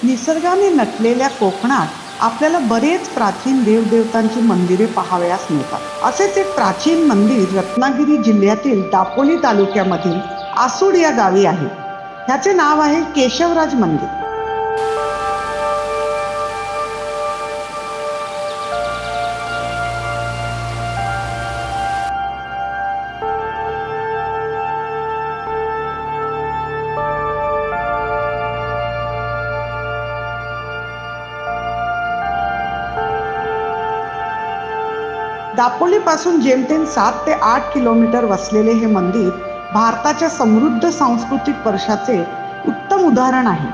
निसर्गाने नटलेल्या कोकणात आपल्याला बरेच प्राचीन देवदेवतांची मंदिरे पाहावयास मिळतात. असेच एक प्राचीन मंदिर रत्नागिरी जिल्ह्यातील दापोली तालुक्यामधील आसूड या गावी आहे. ह्याचे नाव आहे केशवराज मंदिर. दापोली पासून जेमतेम 7 ते 8 किलोमीटर वसलेले हे मंदिर भारताच्या समृद्ध सांस्कृतिक वर्षाचे उत्तम उदाहरण आहे.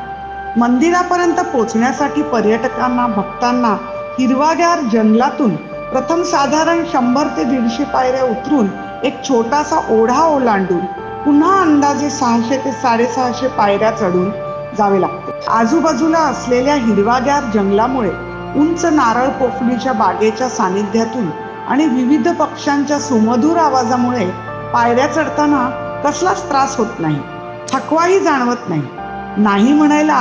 मंदिरापर्यंत पोहोचण्यासाठी पर्यटकांना भक्तांना हिरवागार जंगलातून प्रथम साधारण 100 ते 150 पायऱ्या उतरून एक छोटासा ओढा ओलांडून पुन्हा अंदाजे 600 ते 650 पायऱ्या चढून जावे लागते. आजूबाजूला असलेल्या हिरवागार जंगलामुळे, उंच नारळ पोफळीच्या बागेच्या सानिध्यातून आणि विविध पक्ष्यांच्या सुमधुर आवाजामुळे पायऱ्या चढताना कसलाच त्रास होत नाही, थकवाही जाणवत नाही. नाही म्हणायला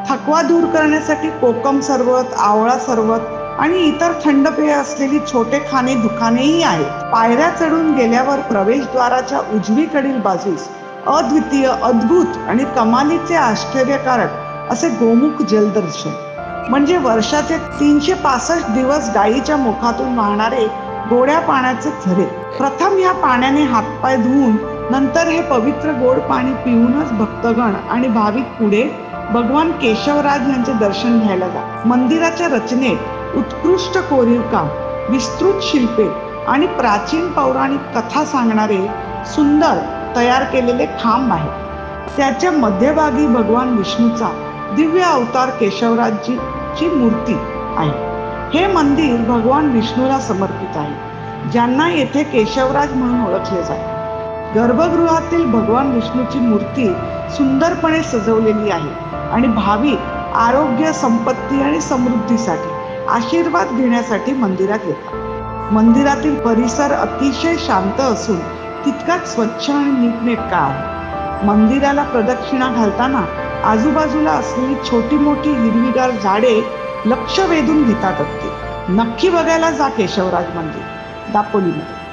थकवा दूर करण्यासाठी कोकम सरबत, आवळा सरबत आणि इतर थंड पेय असलेली छोटे खाणे दुकानेही आहेत. पायऱ्या चढून गेल्यावर प्रवेशद्वाराच्या उजवीकडील बाजूस अद्वितीय, अद्भुत आणि कमालीचे आश्चर्यकारक असे गोमुख जलदर्शन, म्हणजे वर्षाचे 365 दिवस गायीच्या मुखातून वाहणारे गोड्या पाण्याचे झरे. प्रथम या पाण्याने हातपाय धुवून नंतर हे पवित्र गोड पाणी पिऊनच भक्तगण आणि भाविक पुढे भगवान केशवराज यांचे दर्शन घ्यायला जातात. मंदिराच्या रचनेत उत्कृष्ट कोरीवकाम, विस्तृत शिल्पे आणि प्राचीन पौराणिक कथा सांगणारे सुंदर तयार केलेले खांब आहेत. त्याच्या मध्यभागी भगवान विष्णूचा दिव्य अवतार केशवराजची मूर्ती आहे. हे मंदिर भगवान विष्णूला समर्पित आहे, ज्यांना येथे केशवराज म्हणून ओळखले जाते. गर्भगृहातील भगवान विष्णूची मूर्ती सुंदरपणे सजवलेली आहे आणि भाविक आरोग्य, संपत्ती आणि समृद्धीसाठी आशीर्वाद घेण्यासाठी मंदिरात येतात. मंदिरातील परिसर अतिशय शांत असून तितकाच स्वच्छ आणि नीटनेटका आहे. मंदिराला प्रदक्षिणा घालताना आजूबाजूला असलेली छोटी मोठी हिरवीगार झाडे लक्ष वेधून घेतात. नक्की बघायला जा केशवराज मंदिर दापोलीमध्ये.